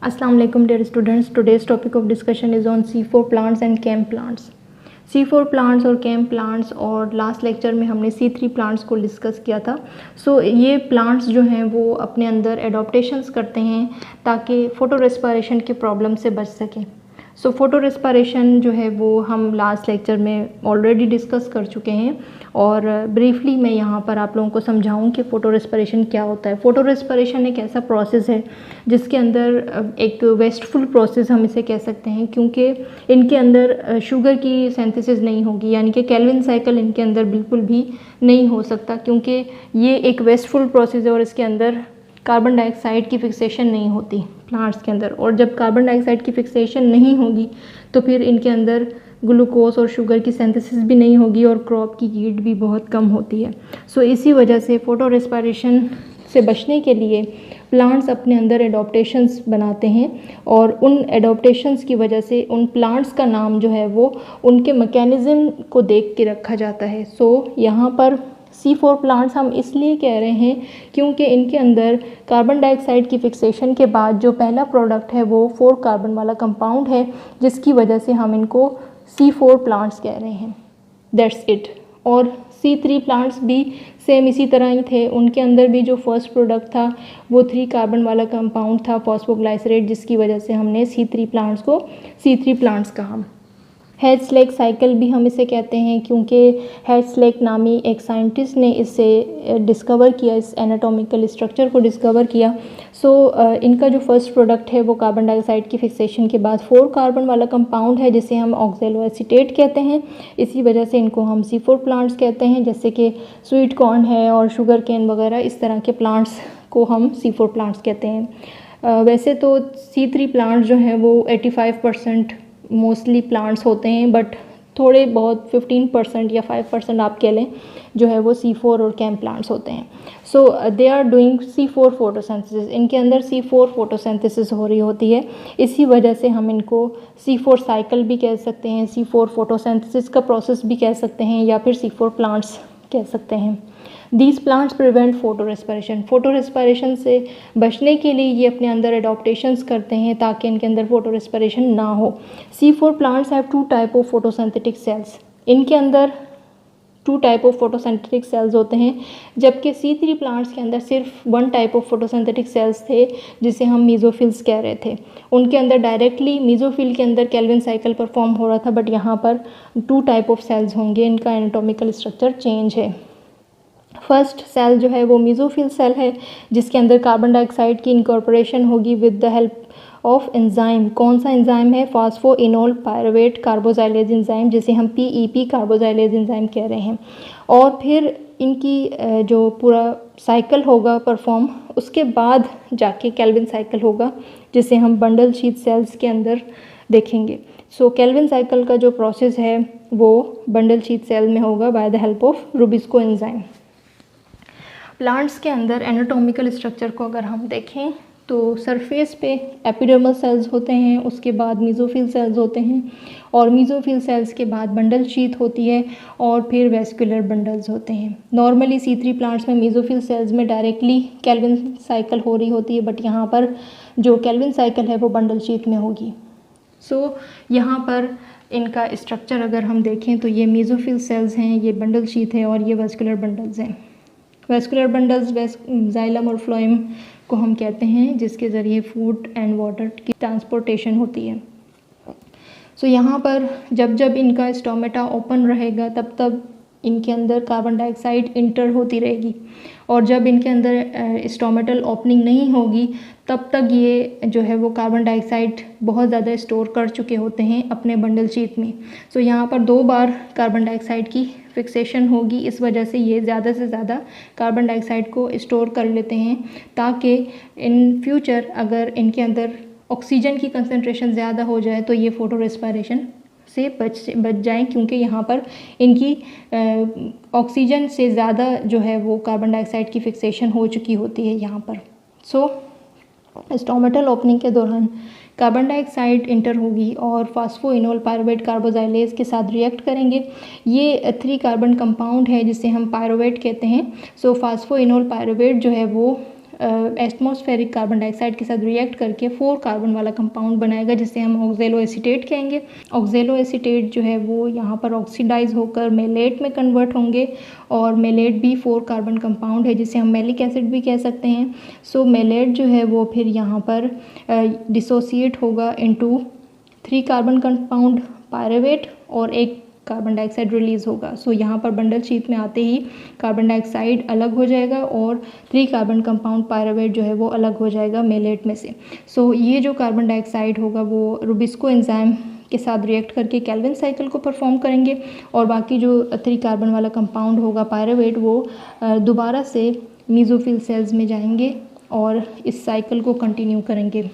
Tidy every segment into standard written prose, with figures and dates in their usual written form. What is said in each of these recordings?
Assalamu alaikum dear students. Today's topic of discussion is on C4 plants and CAM plants. C4 plants और cam plants और last lecture में हमने C3 plants को discuss किया था. ये प्लांट्स जो हैं वो अपने अंदर एडॉप्टेशंस करते हैं ताकि फ़ोटो रेस्पिरेशन के प्रॉब्लम से बच सकें. फ़ोटो रेस्पिरेशन जो है वो हम लास्ट लेक्चर में ऑलरेडी डिस्कस कर चुके हैं और ब्रीफली मैं यहाँ पर आप लोगों को समझाऊँ कि फ़ोटो रेस्पिरेशन क्या होता है. फ़ोटो रेस्पिरेशन एक ऐसा प्रोसेस है जिसके अंदर एक वेस्टफुल प्रोसेस हम इसे कह सकते हैं, क्योंकि इनके अंदर शुगर की सिंथेसिस नहीं होगी, यानी कि केल्विन साइकिल इनके अंदर बिल्कुल भी नहीं हो सकता, क्योंकि ये एक वेस्टफुल प्रोसेस है और इसके अंदर कार्बन डाइऑक्साइड की फिक्सेशन नहीं होती प्लांट्स के अंदर. और जब कार्बन डाइऑक्साइड की फिक्सेशन नहीं होगी तो फिर इनके अंदर ग्लूकोज और शुगर की सिंथेसिस भी नहीं होगी और क्रॉप की यील्ड भी बहुत कम होती है. इसी वजह से फ़ोटो रेस्पिरेशन से बचने के लिए प्लांट्स अपने अंदर एडॉप्टेशंस बनाते हैं और उन एडॉप्टेशंस की वजह से उन प्लांट्स का नाम जो है वो उनके मैकेनिज़्म को देख के रखा जाता है. यहाँ पर C4 प्लांट्स हम इसलिए कह रहे हैं क्योंकि इनके अंदर कार्बन डाइऑक्साइड की फिक्सेशन के बाद जो पहला प्रोडक्ट है वो 4 कार्बन वाला कंपाउंड है, जिसकी वजह से हम इनको C4 प्लांट्स कह रहे हैं. That's it. और C3 प्लांट्स भी सेम इसी तरह ही थे. उनके अंदर भी जो फर्स्ट प्रोडक्ट था वो 3 कार्बन वाला कंपाउंड था फॉस्फोग्लाइसरेट, जिसकी वजह से हमने C3 प्लांट्स को C3 प्लांट्स कहा. हेड्सलेक साइकिल भी हम इसे कहते हैं क्योंकि हेड्सलेक नामी एक साइंटिस्ट ने इसे डिस्कवर किया, इस एनाटॉमिकल स्ट्रक्चर को डिस्कवर किया. इनका जो फर्स्ट प्रोडक्ट है वो कार्बन डाइऑक्साइड की फिक्सेशन के बाद 4 कार्बन वाला कंपाउंड है जिसे हम ऑक्जेलोएसीटेट कहते हैं. इसी वजह से इनको हम C4 प्लांट्स कहते हैं, जैसे कि स्वीट कॉर्न है और शुगर केन वगैरह, इस तरह के प्लांट्स को हम C4 प्लांट्स कहते हैं. वैसे तो C3 प्लांट्स जो हैं वो 85% मोस्टली प्लांट्स होते हैं, बट थोड़े बहुत 15% या 5% आप कह लें जो है वो C4 और कैम प्लांट्स होते हैं. They are doing C4 photosynthesis. इनके अंदर C4 फोटोसिंथेसिस हो रही होती है. इसी वजह से हम इनको C4 साइकिल भी कह सकते हैं, C4 फोटोसिंथेसिस का प्रोसेस भी कह सकते हैं, या फिर C4 प्लांट्स कह सकते हैं. These plants prevent photo respiration. Photo respiration से बचने के लिए ये अपने अंदर एडॉप्टेशंस करते हैं ताकि इनके अंदर फ़ोटो रेस्पिरेशन ना हो. C4 plants have 2 type of photosynthetic cells. इनके अंदर 2 टाइप ऑफ फोटोसिंथेटिक सेल्स होते हैं, जबकि C3 प्लांट्स के अंदर सिर्फ 1 टाइप ऑफ फोटोसिंथेटिक सेल्स थे जिसे हम मीज़ोफिल्स कह रहे थे. उनके अंदर डायरेक्टली मीज़ोफिल के अंदर केल्विन साइकिल परफॉर्म हो रहा था, बट यहाँ पर 2 टाइप ऑफ सेल्स होंगे. इनका एनाटॉमिकल स्ट्रक्चर चेंज है. फर्स्ट सेल जो है वो मीज़ोफिल सेल है जिसके अंदर कार्बन डाइऑक्साइड की इनकॉर्पोरेशन होगी with the help of enzyme. कौन सा एंजाइम है? फॉस्फोइनोल पायरुवेट कार्बोजाइलेज एंजाइम, जिसे हम PEP कार्बोजाइलेज एंजाइम कह रहे हैं. और फिर इनकी जो पूरा साइकिल होगा परफॉर्म, उसके बाद जाके केल्विन साइकिल होगा जिसे हम बंडल शीथ सेल्स के अंदर देखेंगे. केल्विन साइकिल का जो प्रोसेस है वो बंडल शीथ सेल में होगा by the help of Rubisco enzyme. Plants के अंदर एनाटॉमिकल स्ट्रक्चर को अगर हम देखें तो सरफेस पे एपिडर्मल सेल्स होते हैं, उसके बाद मीज़ोफिल सेल्स होते हैं, और मीज़ोफिल सेल्स के बाद बंडल शीथ होती है और फिर वेस्कुलर बंडल्स होते हैं. नॉर्मली C3 प्लांट्स में मीज़ोफिल सेल्स में डायरेक्टली केल्विन साइकिल हो रही होती है, बट यहाँ पर जो केल्विन साइकिल है वो बंडल शीथ में होगी. यहाँ पर इनका स्ट्रक्चर अगर हम देखें तो ये मीज़ोफिल सेल्स हैं, ये बंडल शीथ है और ये वेस्कुलर बंडल्स हैं. वेस्कुलर बंडल्स जाइलम और फ्लोएम को हम कहते हैं, जिसके ज़रिए फूड एंड वाटर की ट्रांसपोर्टेशन होती है. यहाँ पर जब जब इनका स्टोमेटा ओपन रहेगा तब तब इनके अंदर कार्बन डाइऑक्साइड इंटर होती रहेगी, और जब इनके अंदर स्टोमेटल ओपनिंग नहीं होगी तब तक ये जो है वो कार्बन डाइऑक्साइड बहुत ज़्यादा स्टोर कर चुके होते हैं अपने बंडल शीथ में. यहाँ पर 2 बार कार्बन डाइऑक्साइड की फिक्सेशन होगी. इस वजह से ये ज़्यादा से ज़्यादा कार्बन डाइऑक्साइड को स्टोर कर लेते हैं ताकि इन फ्यूचर अगर इनके अंदर ऑक्सीजन की कंसंट्रेशन ज़्यादा हो जाए तो ये फ़ोटो रेस्पिरेशन से बच जाएं, क्योंकि यहाँ पर इनकी ऑक्सीजन से ज़्यादा जो है वो कार्बन डाइऑक्साइड की फिक्सेशन हो चुकी होती है यहाँ पर. स्टोमेटल ओपनिंग के दौरान कार्बन डाइऑक्साइड इंटर होगी और फास्फोइनोल पायरुवेट कार्बोजाइलेज के साथ रिएक्ट करेंगे. ये 3 कार्बन कंपाउंड है जिसे हम पायरुवेट कहते हैं. फास्फोइनोल पायरुवेट जो है वो एटमॉस्फेरिक कार्बन डाइऑक्साइड के साथ रिएक्ट करके 4 कार्बन वाला कंपाउंड बनाएगा जिसे हम ऑक्जेलो एसीटेट कहेंगे। ऑक्जेलो एसीटेट जो है वो यहाँ पर ऑक्सीडाइज होकर मेलेट में कन्वर्ट होंगे और मेलेट भी 4 कार्बन कंपाउंड है जिसे हम मेलिक एसिड भी कह सकते हैं। सो मेलेट जो है वो फिर यहाँ पर डिसोसिएट होगा इनटू 3 कार्बन कंपाउंड पायरुवेट और एक कार्बन डाइऑक्साइड रिलीज़ होगा। सो यहाँ पर बंडल शीट में आते ही कार्बन डाइऑक्साइड अलग हो जाएगा और 3 कार्बन कंपाउंड पायरुवेट जो है वो अलग हो जाएगा मेलेट में से। सो ये जो कार्बन डाइऑक्साइड होगा वो रुबिस्को एंजाइम के साथ रिएक्ट करके केल्विन साइकिल को परफॉर्म करेंगे और बाकी जो 3 कार्बन वाला कंपाउंड होगा पायरुवेट वो दोबारा से मेसोफिल सेल्स में जाएंगे और इस साइकिल को कंटिन्यू करेंगे।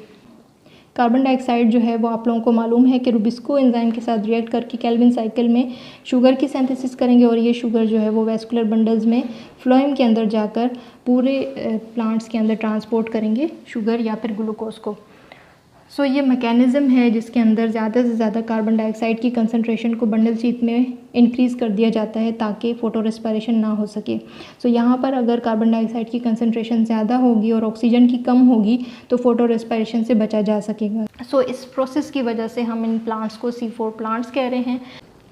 कार्बन डाइऑक्साइड जो है वो आप लोगों को मालूम है कि रुबिस्को एंजाइम के साथ रिएक्ट करके केल्विन साइकिल में शुगर की सिंथेसिस करेंगे और ये शुगर जो है वो वेस्कुलर बंडल्स में फ्लोएम के अंदर जाकर पूरे प्लांट्स के अंदर ट्रांसपोर्ट करेंगे शुगर या फिर ग्लूकोज को। सो ये मैकेनिज़्म है जिसके अंदर ज़्यादा से ज़्यादा कार्बन डाइऑक्साइड की कंसंट्रेशन को बंडल शीट में इंक्रीज़ कर दिया जाता है ताकि फ़ोटो रेस्पिरेशन ना हो सके। सो यहाँ पर अगर कार्बन डाइऑक्साइड की कंसंट्रेशन ज़्यादा होगी और ऑक्सीजन की कम होगी तो फ़ोटो रेस्पिरेशन से बचा जा सकेगा। सो इस प्रोसेस की वजह से हम इन प्लांट्स को C4 प्लांट्स कह रहे हैं।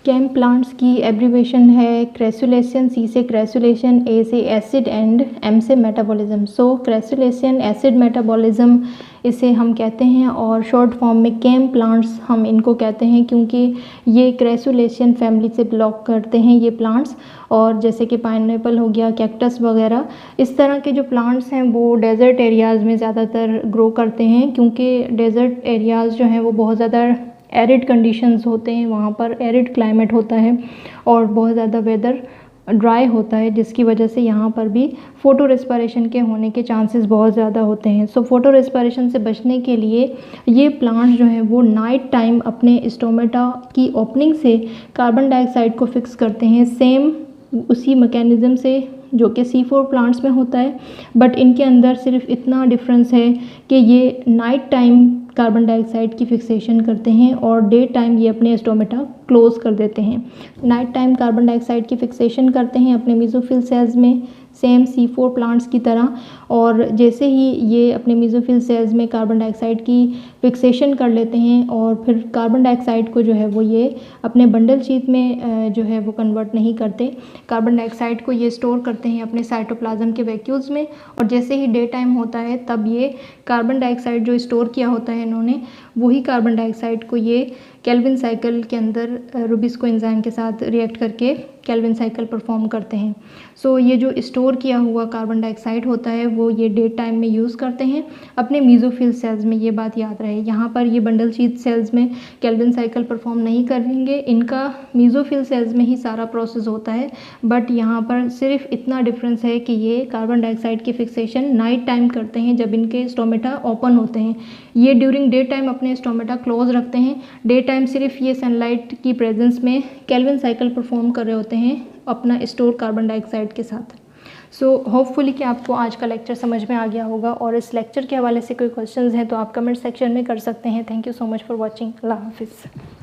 कैम प्लांट्स की एब्रीवेशन है क्रेसुलेशन, C से क्रेसुलेशन, A से एसिड एंड M से मेटाबॉलिज्म। सो क्रेसुलेशन एसिड मेटाबॉलिज्म इसे हम कहते हैं और शॉर्ट फॉर्म में कैम प्लांट्स हम इनको कहते हैं क्योंकि ये क्रेसुलेशन फैमिली से बिलोंग करते हैं ये प्लांट्स। और जैसे कि पाइनएप्पल हो गया, कैक्टस वगैरह, इस तरह के जो प्लांट्स हैं वो डेज़र्ट एरियाज़ में ज़्यादातर ग्रो करते हैं क्योंकि डेज़र्ट एरियाज़ जो हैं वो बहुत ज़्यादा एरिड कंडीशंस होते हैं, वहाँ पर एरिड क्लाइमेट होता है और बहुत ज़्यादा वेदर ड्राई होता है जिसकी वजह से यहाँ पर भी फ़ोटो रेस्पिरेशन के होने के चांसेस बहुत ज़्यादा होते हैं। सो फ़ोटो रेस्पिरेशन से बचने के लिए ये प्लांट जो है वो नाइट टाइम अपने स्टोमेटा की ओपनिंग से कार्बन डाइऑक्साइड को फिक्स करते हैं, सेम उसी मैकेनिज़्म से जो कि C4 प्लांट्स में होता है। बट इनके अंदर सिर्फ इतना डिफरेंस है कि ये नाइट टाइम कार्बन डाइऑक्साइड की फिक्सेशन करते हैं और डे टाइम ये अपने स्टोमेटा क्लोज़ कर देते हैं। नाइट टाइम कार्बन डाइऑक्साइड की फिक्सेशन करते हैं अपने मेसोफिल सेल्स में सेम C4 प्लांट्स की तरह, और जैसे ही ये अपने मेसोफिल सेल्स में कार्बन डाइऑक्साइड की फिक्सेशन कर लेते हैं और फिर कार्बन डाइऑक्साइड को जो है वो ये अपने बंडल शीट में जो है वो कन्वर्ट नहीं करते। कार्बन डाइऑक्साइड को ये स्टोर करते हैं अपने साइटोप्लाज्म के वैक्यूल्स में और जैसे ही डे टाइम होता है तब ये कार्बन डाइऑक्साइड जो स्टोर किया होता है इन्होंने वही कार्बन डाइऑक्साइड को ये केल्विन साइकिल के अंदर रुबिस्को एंजाइम के साथ रिएक्ट करके केल्विन साइकिल परफॉर्म करते हैं। सो ये जो स्टोर किया हुआ कार्बन डाइऑक्साइड होता है वो ये डे टाइम में यूज़ करते हैं अपने मेसोफिल सेल्स में। ये बात याद रहे, यहाँ पर ये बंडल शीट सेल्स में केल्विन साइकिल परफॉर्म नहीं करेंगे, इनका मेसोफिल सेल्स में ही सारा प्रोसेस होता है। बट यहाँ पर सिर्फ इतना डिफरेंस है कि ये कार्बन डाइऑक्साइड की फिक्सेशन नाइट टाइम करते हैं जब इनके स्टोमेटा ओपन होते हैं। ये ड्यूरिंग डे टाइम अपने स्टोमेटा क्लोज रखते हैं, डे टाइम सिर्फ ये सनलाइट की प्रेजेंस में केल्विन साइकिल परफॉर्म कर रहे होते हैं अपना स्टोर कार्बन डाइऑक्साइड के साथ। सो होपफुली कि आपको आज का लेक्चर समझ में आ गया होगा और इस लेक्चर के हवाले से कोई क्वेश्चंस हैं तो आप कमेंट सेक्शन में कर सकते हैं। Thank you so much for watching. Allah हाफिज़।